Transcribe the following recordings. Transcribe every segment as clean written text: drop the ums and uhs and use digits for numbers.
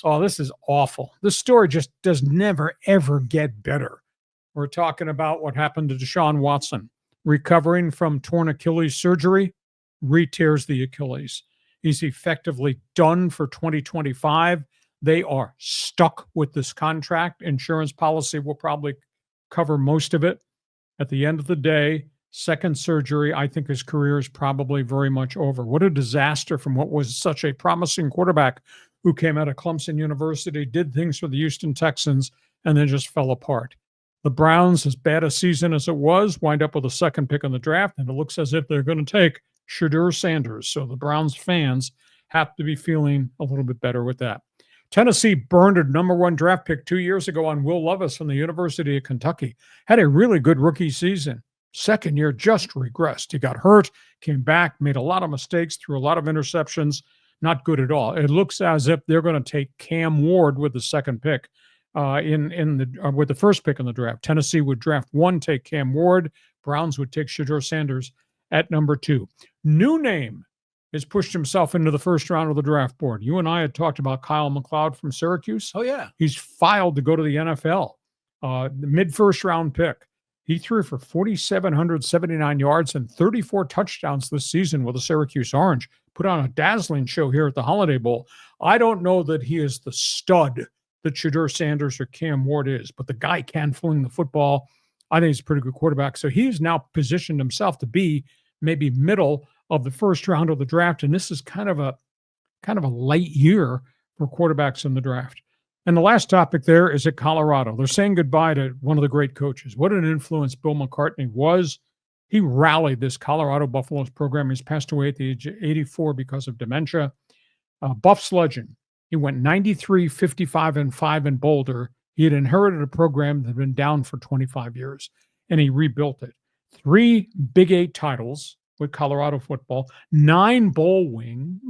Oh, this is awful. This story just does never, ever get better. We're talking about what happened to DeShaun Watson. Recovering from torn Achilles surgery, re-tears the Achilles. He's effectively done for 2025. They are stuck with this contract. Insurance policy will probably cover most of it. At the end of the day, second surgery, I think his career is probably very much over. What a disaster from what was such a promising quarterback who came out of Clemson University, did things for the Houston Texans, and then just fell apart. The Browns, as bad a season as it was, wind up with a second pick in the draft, and it looks as if they're going to take Shedeur Sanders. So the Browns fans have to be feeling a little bit better with that. Tennessee burned a #1 draft pick 2 years ago on Will Levis from the University of Kentucky. Had a really good rookie season. Second year just regressed. He got hurt, came back, made a lot of mistakes, threw a lot of interceptions. Not good at all. It looks as if they're going to take Cam Ward with the second pick with the first pick in the draft. Tennessee would draft 1, take Cam Ward. Browns would take Shedeur Sanders at #2. New name has pushed himself into the first round of the draft board. You and I had talked about Kyle McLeod from Syracuse. Oh, yeah. He's filed to go to the NFL. The mid-first round pick. He threw for 4,779 yards and 34 touchdowns this season with the Syracuse Orange. Put on a dazzling show here at the Holiday Bowl. I don't know that he is the stud that Shedeur Sanders or Cam Ward is, but the guy can fling the football. I think he's a pretty good quarterback. So he's now positioned himself to be maybe middle of the first round of the draft, and this is kind of a light year for quarterbacks in the draft. And the last topic there is at Colorado. They're saying goodbye to one of the great coaches. What an influence Bill McCartney was. He rallied this Colorado Buffaloes program. He's passed away at the age of 84 because of dementia. Buffs legend. He went 93, 55, and 5 in Boulder. He had inherited a program that had been down for 25 years, and he rebuilt it. 3 Big 8 titles with Colorado football, 9 bowl wins,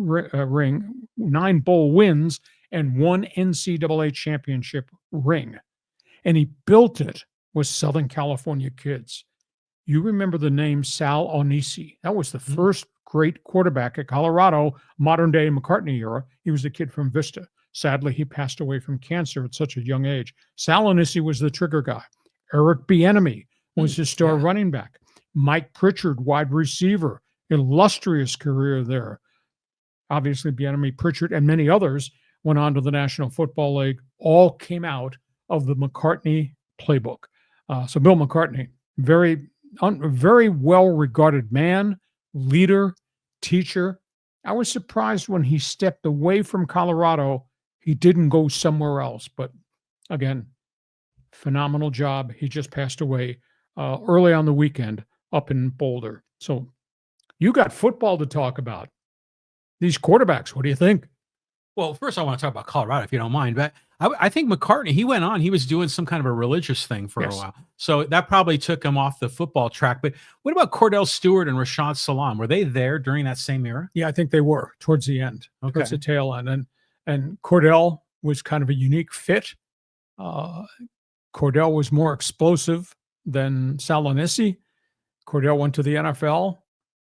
and 1 NCAA championship ring. And he built it with Southern California kids. You remember the name Sal Onisi. That was the first great quarterback at Colorado, modern day McCartney era. He was a kid from Vista. Sadly, he passed away from cancer at such a young age. Sal Onisi was the trigger guy. Eric Bieniemy was his star running back. Mike Pritchard, wide receiver, illustrious career there. Obviously, Bieniemy, Pritchard, and many others went on to the National Football League. All came out of the McCartney playbook. So Bill McCartney, very well-regarded man, leader, teacher. I was surprised when he stepped away from Colorado, he didn't go somewhere else. But again, phenomenal job. He just passed away early on the weekend up in Boulder. So you got football to talk about. These quarterbacks, what do you think? Well, first I want to talk about Colorado, if you don't mind. But I think McCartney, he went on. He was doing some kind of a religious thing for a while. So that probably took him off the football track. But what about Cordell Stewart and Rashad Salam? Were they there during that same era? Yeah, I think they were towards the end, towards the tail end. And Cordell was kind of a unique fit. Cordell was more explosive than Sal Onisi. Cordell went to the NFL,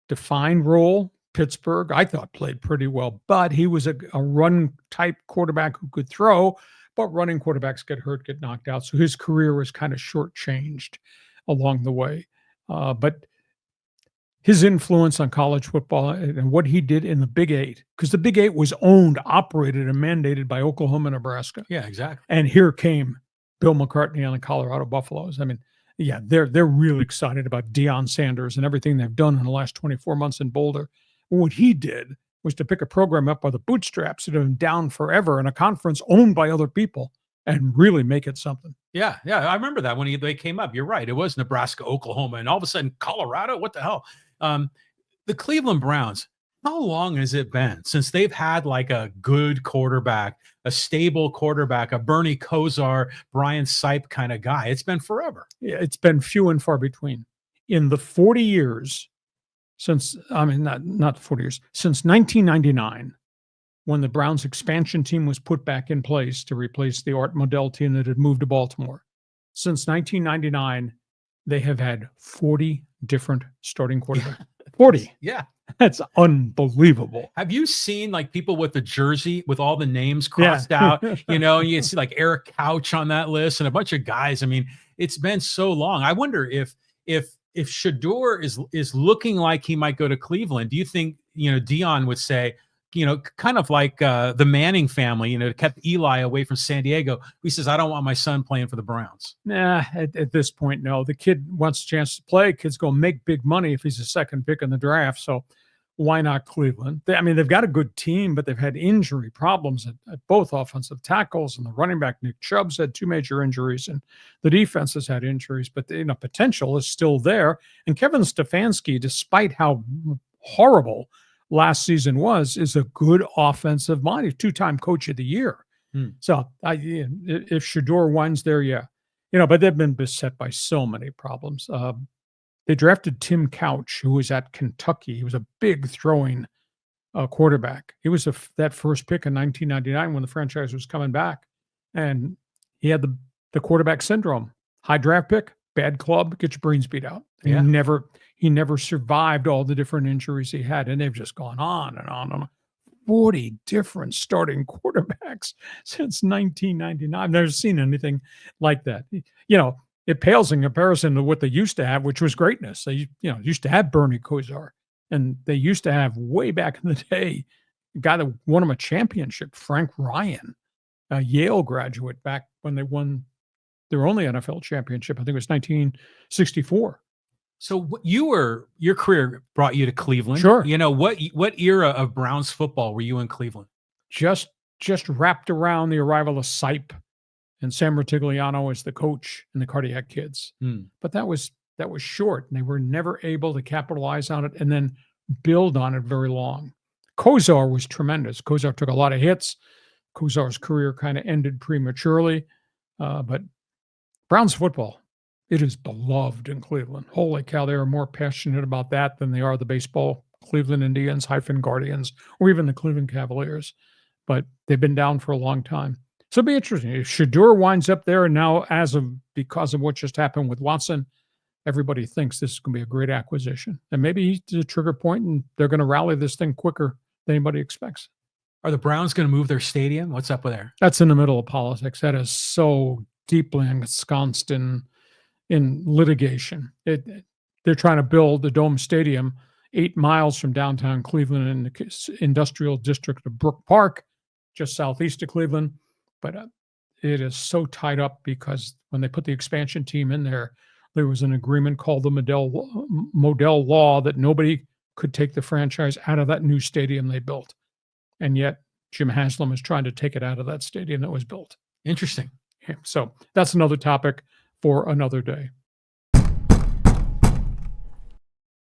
defined role. Pittsburgh, I thought, played pretty well, but he was a run-type quarterback who could throw, but running quarterbacks get hurt, get knocked out. So his career was kind of shortchanged along the way. But his influence on college football and what he did in the Big 8, because the Big 8 was owned, operated, and mandated by Oklahoma and Nebraska. Yeah, exactly. And here came Bill McCartney on the Colorado Buffaloes. I mean, yeah, they're really excited about Deion Sanders and everything they've done in the last 24 months in Boulder. What he did was to pick a program up by the bootstraps that had been down forever in a conference owned by other people and really make it something. Yeah. I remember that when they came up. You're right. It was Nebraska, Oklahoma, and all of a sudden Colorado. What the hell? The Cleveland Browns, how long has it been since they've had like a good quarterback, a stable quarterback, a Bernie Kosar, Brian Sipe kind of guy? It's been forever. Yeah, it's been few and far between. In the 40 years since 1999, when the Browns expansion team was put back in place to replace the Art Modell team that had moved to Baltimore. Since 1999, they have had 40 different starting quarterbacks. 40. Yeah. That's unbelievable. Have you seen like people with the jersey with all the names Yeah. crossed out? You know, you see like Eric Couch on that list and a bunch of guys. I mean, it's been so long. I wonder if Shedeur is looking like he might go to Cleveland. Do you think Dion would say, kind of like the Manning family, kept Eli away from San Diego? He says, I don't want my son playing for the Browns. Nah, at this point, no. The kid wants a chance to play. Kid's going to make big money if he's a second pick in the draft. So why not Cleveland? They've got a good team, but they've had injury problems at both offensive tackles, and the running back Nick Chubb's had 2 major injuries, and the defense has had injuries. But the potential is still there. And Kevin Stefanski, despite how horrible last season was, is a good offensive mind. He's 2-time coach of the year. So if Shedeur wins there, yeah. But they've been beset by so many problems. They drafted Tim Couch, who was at Kentucky. He was a big throwing quarterback. He was that first pick in 1999 when the franchise was coming back. And he had the quarterback syndrome. High draft pick, bad club, get your brains beat out. Yeah. He never survived all the different injuries he had. And they've just gone on and on and on. 40 different starting quarterbacks since 1999. I've never seen anything like that. It pales in comparison to what they used to have, which was greatness. They, used to have Bernie Kosar, and they used to have way back in the day a guy that won them a championship, Frank Ryan, a Yale graduate, back when they won their only NFL championship. I think it was 1964. So your career brought you to Cleveland. Sure. What era of Browns football were you in Cleveland? Just wrapped around the arrival of Sipe and Sam Rutigliano as the coach and the Cardiac Kids. But that was short, and they were never able to capitalize on it and then build on it very long. Kosar was tremendous. Kosar took a lot of hits. Kosar's career kind of ended prematurely. But Browns football, it is beloved in Cleveland. Holy cow, they are more passionate about that than they are the baseball Cleveland Indians, Guardians, or even the Cleveland Cavaliers. But they've been down for a long time. So it'll be interesting. If Shedeur winds up there, and now because of what just happened with Watson, everybody thinks this is going to be a great acquisition. And maybe he's a trigger point, and they're going to rally this thing quicker than anybody expects. Are the Browns going to move their stadium? What's up with there? That's in the middle of politics. That is so deeply ensconced in litigation. They're trying to build the Dome Stadium 8 miles from downtown Cleveland in the industrial district of Brook Park, just southeast of Cleveland. But it is so tied up because when they put the expansion team in there was an agreement called the Modell Law that nobody could take the franchise out of that new stadium they built. And yet Jim Haslam is trying to take it out of that stadium that was built. Interesting. Yeah, so that's another topic for another day.